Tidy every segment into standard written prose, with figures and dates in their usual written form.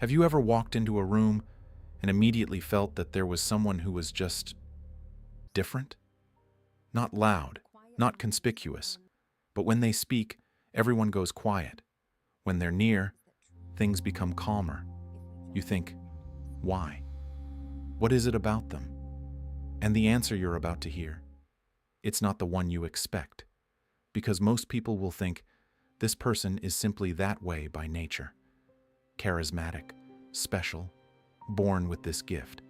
Have you ever walked into a room and immediately felt that there was someone who was just different? Not loud, not conspicuous, but when they speak, everyone goes quiet. When they're near, things become calmer. You think, why? What is it about them? And the answer you're about to hear, it's not the one you expect, because most people will think this person is simply that way by nature. Charismatic, special, born with this gift.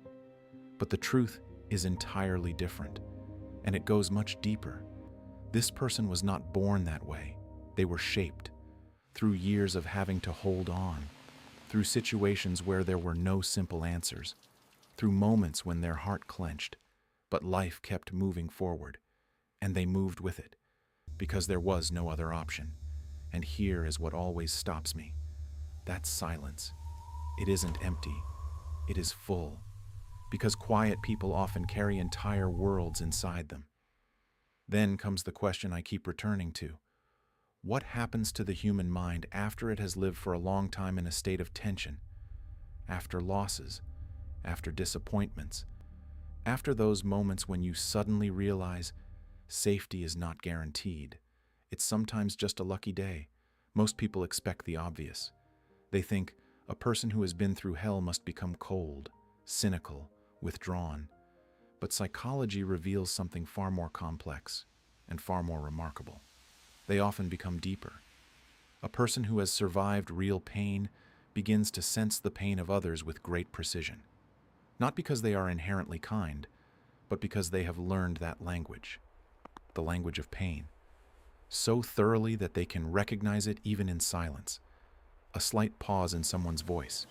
But the truth is entirely different, and it goes much deeper. This person was not born that way. They were shaped through years of having to hold on, through situations where there were no simple answers, through moments when their heart clenched, but life kept moving forward, and they moved with it, because there was no other option. And here is what always stops me. That's silence. It isn't empty. It is full, because quiet people often carry entire worlds inside them. Then comes the question I keep returning to. What happens to the human mind after it has lived for a long time in a state of tension? After losses, after disappointments, after those moments when you suddenly realize safety is not guaranteed. It's sometimes just a lucky day. Most people expect the obvious. They think a person who has been through hell must become cold, cynical, withdrawn. But psychology reveals something far more complex and far more remarkable. They often become deeper. A person who has survived real pain begins to sense the pain of others with great precision. Not because they are inherently kind, but because they have learned that language, the language of pain, so thoroughly that they can recognize it even in silence. A slight pause in someone's voice,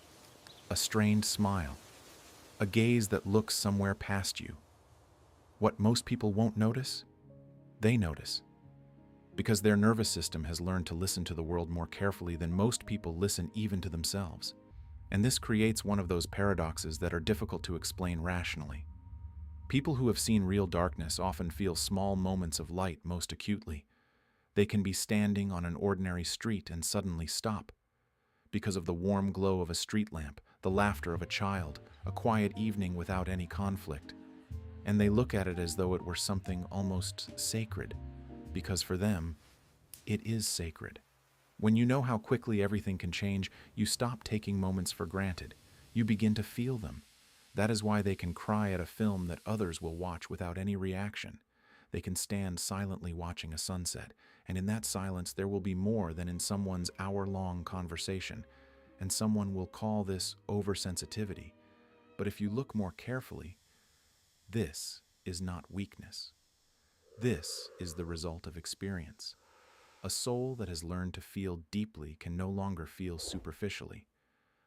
a strained smile, a gaze that looks somewhere past you. What most people won't notice, they notice, because their nervous system has learned to listen to the world more carefully than most people listen even to themselves. And this creates one of those paradoxes that are difficult to explain rationally. People who have seen real darkness often feel small moments of light most acutely. They can be standing on an ordinary street and suddenly stop because of the warm glow of a street lamp, the laughter of a child, a quiet evening without any conflict. And they look at it as though it were something almost sacred, because for them, it is sacred. When you know how quickly everything can change, you stop taking moments for granted. You begin to feel them. That is why they can cry at a film that others will watch without any reaction. They can stand silently watching a sunset, and in that silence there will be more than in someone's hour-long conversation, and someone will call this oversensitivity. But if you look more carefully, this is not weakness. This is the result of experience. A soul that has learned to feel deeply can no longer feel superficially.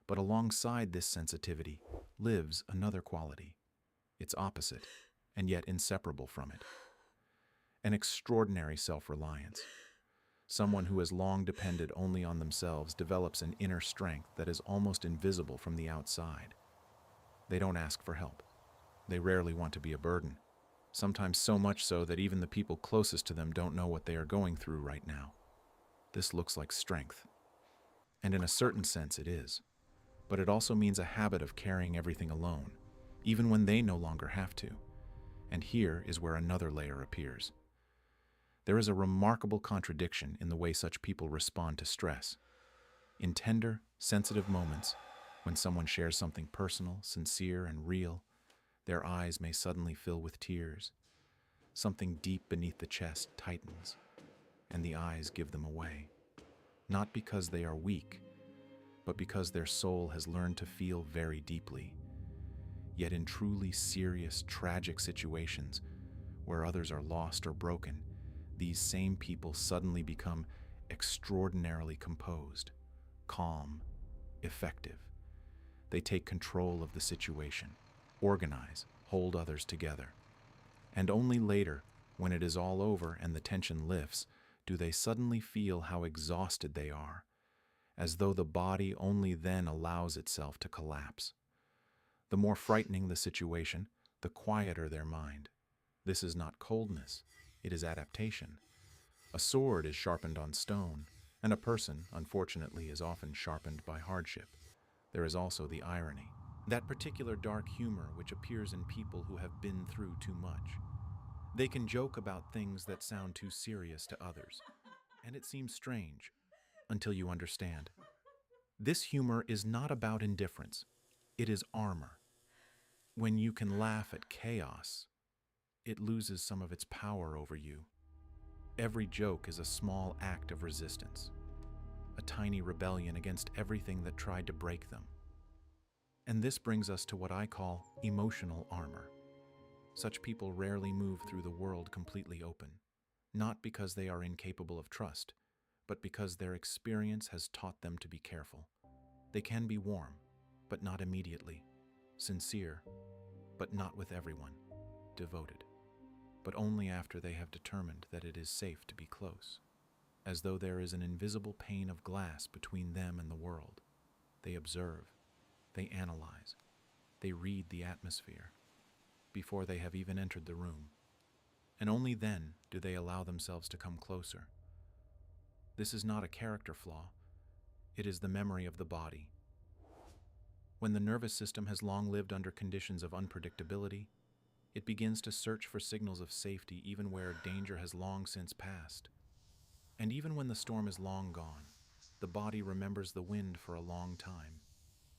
But alongside this sensitivity lives another quality. Its opposite, and yet inseparable from it. An extraordinary self-reliance. Someone who has long depended only on themselves develops an inner strength that is almost invisible from the outside. They don't ask for help. They rarely want to be a burden. Sometimes so much so that even the people closest to them don't know what they are going through right now. This looks like strength. And in a certain sense it is. But it also means a habit of carrying everything alone, even when they no longer have to. And here is where another layer appears. There is a remarkable contradiction in the way such people respond to stress. In tender, sensitive moments, when someone shares something personal, sincere, and real, their eyes may suddenly fill with tears. Something deep beneath the chest tightens, and the eyes give them away. Not because they are weak, but because their soul has learned to feel very deeply. Yet in truly serious, tragic situations, where others are lost or broken, these same people suddenly become extraordinarily composed, calm, effective. They take control of the situation, organize, hold others together. And only later, when it is all over and the tension lifts, do they suddenly feel how exhausted they are, as though the body only then allows itself to collapse. The more frightening the situation, the quieter their mind. This is not coldness, it is adaptation. A sword is sharpened on stone, and a person, unfortunately, is often sharpened by hardship. there is also the irony. That particular dark humor which appears in people who have been through too much. They can joke about things that sound too serious to others, and it seems strange until you understand. This humor is not about indifference, it is armor. When you can laugh at chaos, it loses some of its power over you. Every joke is a small act of resistance, a tiny rebellion against everything that tried to break them. And this brings us to what I call emotional armor. Such people rarely move through the world completely open, not because they are incapable of trust, but because their experience has taught them to be careful. They can be warm, but not immediately, sincere, but not with everyone, devoted, but only after they have determined that it is safe to be close, as though there is an invisible pane of glass between them and the world. They observe, they analyze, they read the atmosphere before they have even entered the room, and only then do they allow themselves to come closer. This is not a character flaw, it is the memory of the body. When the nervous system has long lived under conditions of unpredictability, it begins to search for signals of safety even where danger has long since passed. And even when the storm is long gone, the body remembers the wind for a long time.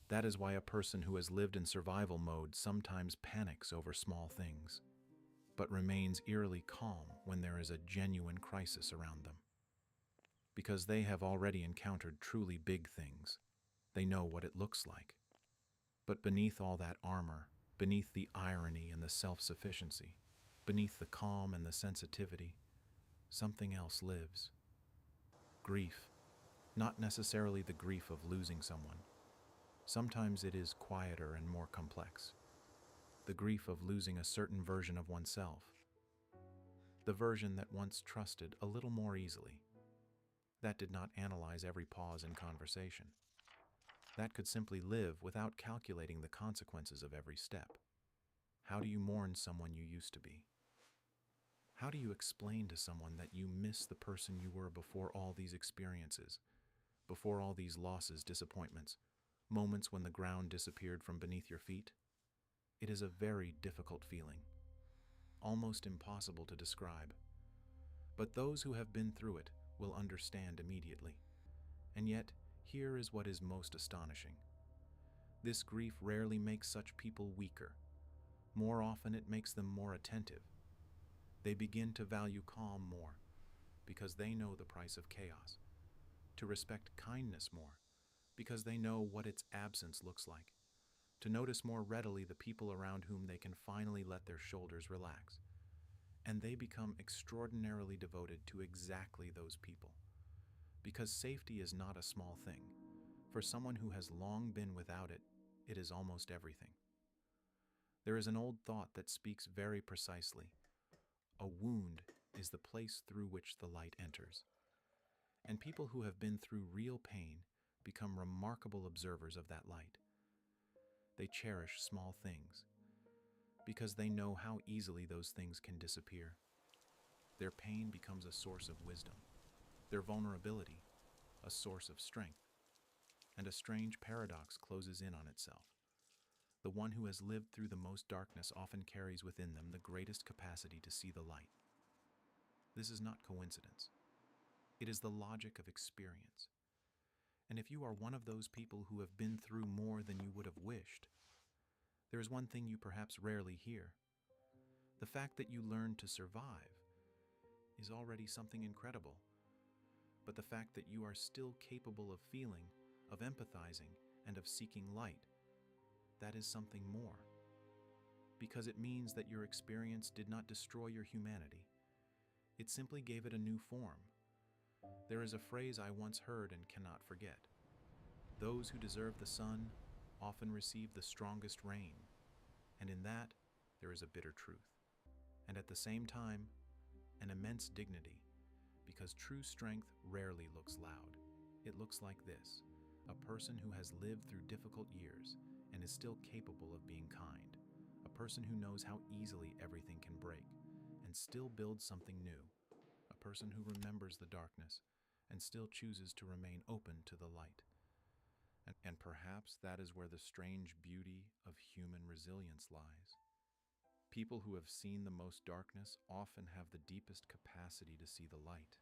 That is why a person who has lived in survival mode sometimes panics over small things, but remains eerily calm when there is a genuine crisis around them. Because they have already encountered truly big things, they know what it looks like. But beneath all that armor, beneath the irony and the self-sufficiency, beneath the calm and the sensitivity, something else lives. Grief, not necessarily the grief of losing someone. Sometimes it is quieter and more complex. The grief of losing a certain version of oneself. The version that once trusted a little more easily. That did not analyze every pause in conversation. That could simply live without calculating the consequences of every step. How do you mourn someone you used to be? How do you explain to someone that you miss the person you were before all these experiences, before all these losses, disappointments, moments when the ground disappeared from beneath your feet? It is a very difficult feeling, almost impossible to describe. But those who have been through it will understand immediately. And yet, here is what is most astonishing. This grief rarely makes such people weaker. More often it makes them more attentive. They begin to value calm more, because they know the price of chaos, to respect kindness more, because they know what its absence looks like, to notice more readily the people around whom they can finally let their shoulders relax. And they become extraordinarily devoted to exactly those people. Because safety is not a small thing. For someone who has long been without it, it is almost everything. There is an old thought that speaks very precisely. A wound is the place through which the light enters. And people who have been through real pain become remarkable observers of that light. They cherish small things because they know how easily those things can disappear. Their pain becomes a source of wisdom, their vulnerability a source of strength. And a strange paradox closes in on itself. The one who has lived through the most darkness often carries within them the greatest capacity to see the light. This is not coincidence. It is the logic of experience. And if you are one of those people who have been through more than you would have wished, there is one thing you perhaps rarely hear. The fact that you learned to survive is already something incredible. But the fact that you are still capable of feeling, of empathizing, and of seeking light, that is something more. Because it means that your experience did not destroy your humanity. It simply gave it a new form. There is a phrase I once heard and cannot forget. Those who deserve the sun often receive the strongest rain, and in that there is a bitter truth. And at the same time, an immense dignity, because true strength rarely looks loud. It looks like this: a person who has lived through difficult years and is still capable of being kind, a person who knows how easily everything can break and still builds something new, a person who remembers the darkness and still chooses to remain open to the light. And perhaps that is where the strange beauty of human resilience lies. People who have seen the most darkness often have the deepest capacity to see the light.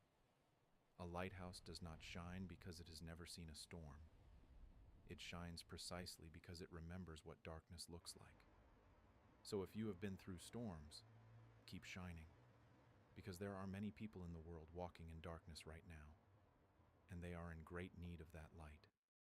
A lighthouse does not shine because it has never seen a storm. It shines precisely because it remembers what darkness looks like. So if you have been through storms, keep shining, because there are many people in the world walking in darkness right now, and they are in great need of that light.